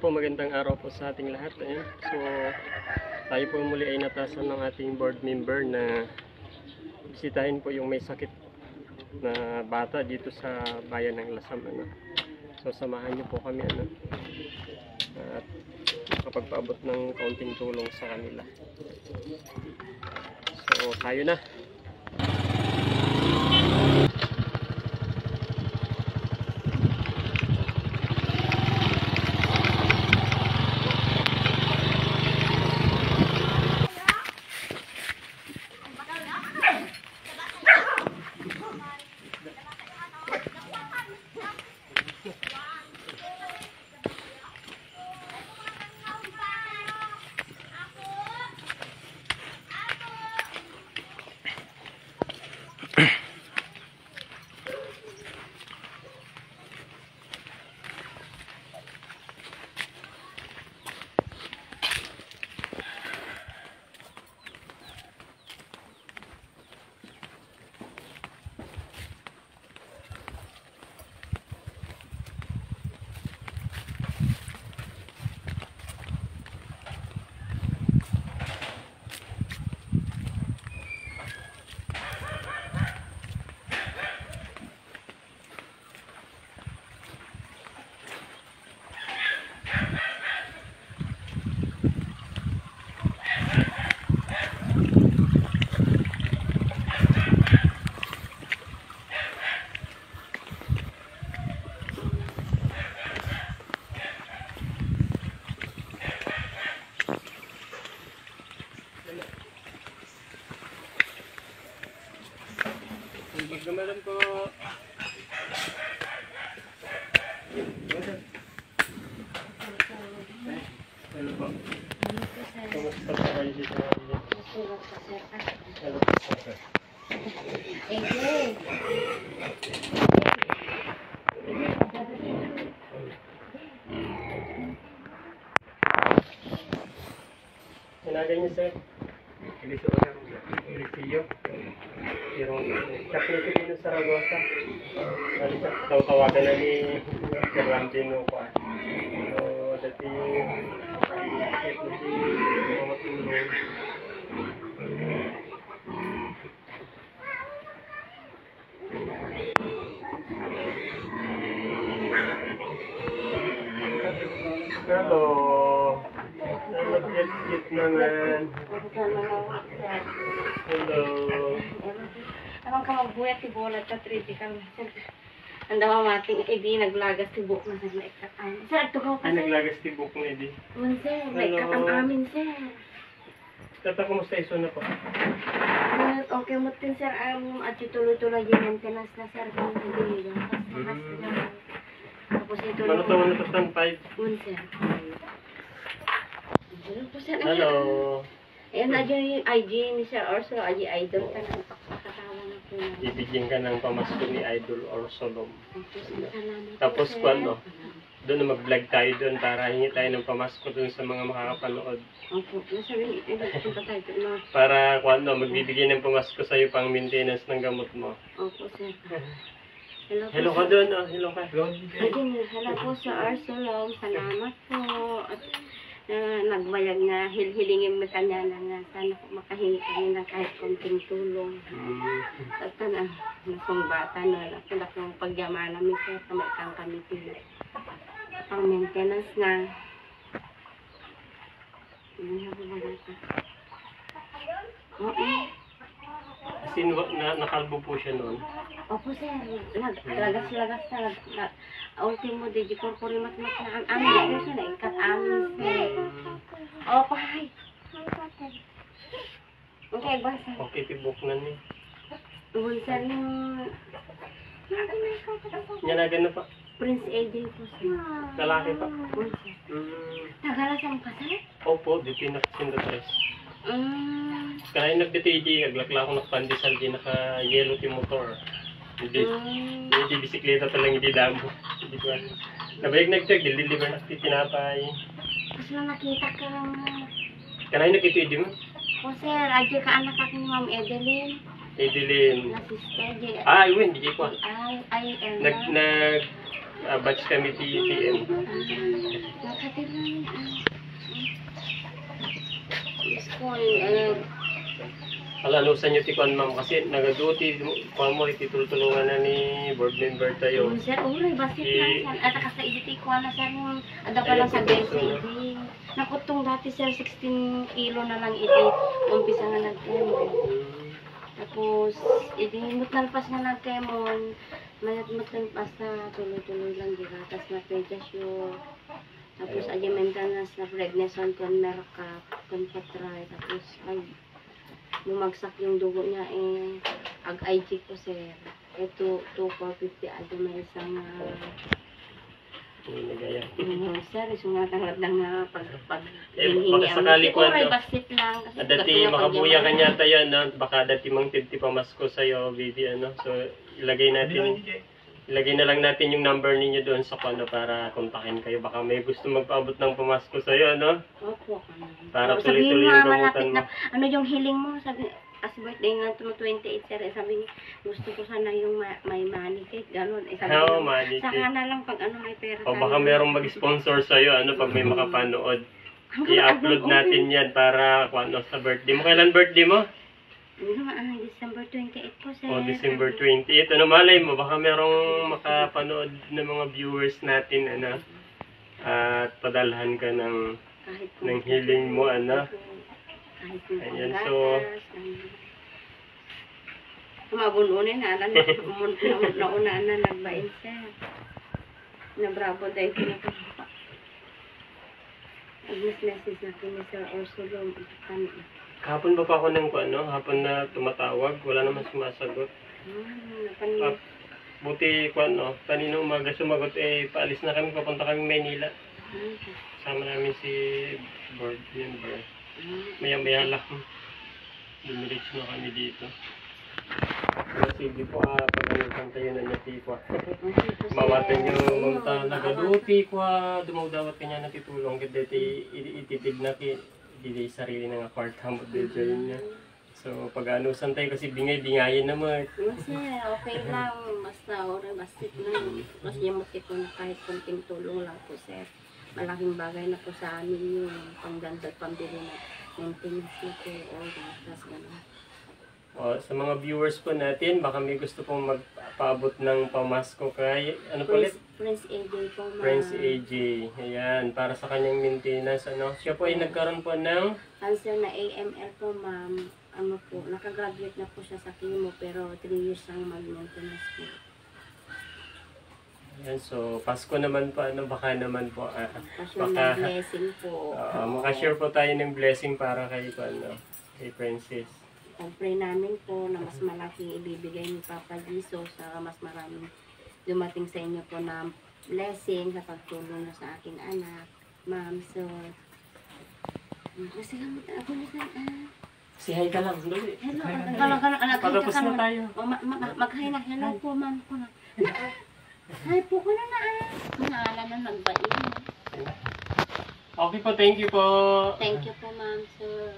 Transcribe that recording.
po, magandang araw po sa ating lahat. Ayan. So, tayo po muli ay natasan ng ating board member na bisitahin po yung may sakit na bata dito sa bayan ng Lasam. Ano. So, samahan niyo po kami at makapagpaabot ng kaunting tulong sa kanila. So, tayo na. Gamalan po. Hello po. Kamusta po kayo dito? Hello po, sir. Sinagan niyo, sir? Eliseo. Yung Kapito din sa Saragossa. Tawagan na ni Sir Ramdino ko. So, dati ito si mga tulong. Hello. Nag-get naman. Hello. Ang kamagbuya si Bola sa 3D kami. Ang daw mating edi naglagas si Buk na nagmaikat amin. Sir, tugaw ka, sir. Naglagas si Buk na edi. Sir, maikat ang amin, sir. Tata, kumusta iso na po? Okay mo din, sir. At tuloy-tuloy yung maintenance na, sir. Kung hindi lang. Tapos ito lang. Ano to stand 5? Sir. Hello po, sir. Hello. Ayan na dyan yung IG ni Sir Orso. IG Idol ka na. Pakakatawa na po na. Bibigyan ka ng pamasko ni Idol Orsolom. Salamat. Tapos kung ano, doon na mag-vlog tayo doon para hingi tayo ng pamasko doon sa mga makakapanood. Opo. Nasabi, punta tayo doon. Para kung ano, magbibigay ng pamasko sa'yo pang maintenance ng gamot mo. Opo, sir. Hello ka doon, oh. Hello ka. Ayun, hello po Sir Orsolom. Salamat po. At nagbayag na hilingin mo kanya na sana po makahingi kami ng kahit konting tulong. At na, nasong bata na nakulak ng pagyama namin sir sa may kang committee. Pang maintenance na. Ano po ba ito? Oo. Nakalbo po siya noon. Opo sir, lagas-lagas na. Ultimo di korpori mat-mat na ang amin. Ito siya na ikat amin sir. Opo, hi. Okay, basta. Okay, tibok na niya. Uy, sir, yung... Nyanagan na pa. Prince AJ po sir. Lalaki pa. Uy, sir. Nagalasang ka sir? Opo, di pinakasinda tres. Kaya nagdetiji, aglakla ako nakapandisal, di naka-yellow ti motor. Hindi bisikleta talang hindi damo. Hindi ko alam. Nabayag nag-check, deliver na ti tinapay. Kasi nakita ka lang. Kanay nakituidi mo? O sir, adyo ka anak ako ni Ma'am Edeline. Edeline. Na sister. Ah, iwin, di ko. Ay, Batch kami ti TM. Nakatira. anusan nyo tikuan ma'am kasi nagaduti kuha mo itutulungan na ni board member tayo. Sir, uray, basit lang sir. At kasi iditi ko na sir yung ada pa lang sa BCD. Nakutong dati sir, 16 kilo na lang iti. Umpisa nga nagkemon. Tapos, idimot nalpas nga nagkemon. Mayat-mat nalpas na tuloy-tuloy lang diratas na pedasyo. Tapos, adi maintenance na pregnancy kon merka, kon patray. Tapos, ay, bumagsak yung dugo niya ag-IG ko sir. Ito, 2,450 ado may isang Nagaya. sir, isang nga tangat lang na pag Baka sakali ko Uray, ano. basit lang. Kasi Dati makabuya ka niya tayo no. Baka dati mang tinti pamasko sa'yo, baby ano. So ilagay na lang natin yung number ninyo doon sa kono para kontakin kayo. Baka may gusto magpaabot ng pamasko sa'yo, no? Opo. Para Sabihin tuloy-tuloy mo yung malapit gamutan mo. na, ano yung hiling mo? Sabi, kasi birthday nga ito 28 sir. Sabi niya, gusto ko sana yung may money cake. Ganon. Sabi Oo, niya, money saka cake. na lang pag ano may pera O baka merong mag-sponsor sa'yo, ano, pag may makapanood. I-upload natin yan para kung ano sa birthday mo. Kailan birthday mo? December 28 po sir. O December 28. Ano malay mo, baka merong makapanood ng mga viewers natin, ano. At padalhan ka ng Kahit ng hiling mo, ano. Kahit kung Ayan, gatas, so- mabununin na alam nauna na nagbain sir. Na bravo dahil ko na po. Nag-message na kami sa Orsolom. Hapon ba pa ako ng ano, hapon na tumatawag, wala naman sumasagot. Buti ko ano, kanina umaga sumagot, paalis na kami, papunta kami Maynila. Sama namin si board member. Maya-maya lang. Dumiretso na kami dito. Sige po, pag-anitan tayo na niya po. Mawatan nyo munta nagaduti ko, dumawdawat kanya natitulong. Kasi ititid na di sarili ng apartment dito niya. So, pag-anusan tayo kasi bingay-bingayin naman. Kasi okay lang. Basta oras, basit lang. Mas yamukit ko na kahit konting tulong lang po sir. Malaking bagay na po sa amin yung pangdagdag pambili na maintenance na po o gatas gano'n. O, sa mga viewers po natin, baka may gusto pong magpaabot ng pamasko kay, ano po ulit? Prince AJ po ma'am. Prince AJ. Ayan, para sa kanyang maintenance, ano. Siya po ay nagkaroon po ng Cancer na AML po ma'am. Ano po, nakagraduate na po siya sa chemo pero 3 years ang mag-maintenance po. Ayan, so, Pasko naman po, ano, baka naman po, Kasi na blessing po. makashare po tayo ng blessing para kay, ano, kay Princess. Pag-pray namin po na mas malaking ibibigay ni Papa Jesus sa mas maraming dumating sa inyo po na blessing sa pagtulong na sa aking anak. Ma'am, so, kasi gamit ako na Si hi ka lang, dali. hello, anak, Patapos na tayo. mag-hi na, hello po, ma'am po na. Hi po ko na Naala na nagbain. Okay po, thank you po. Thank you po, ma'am, sir.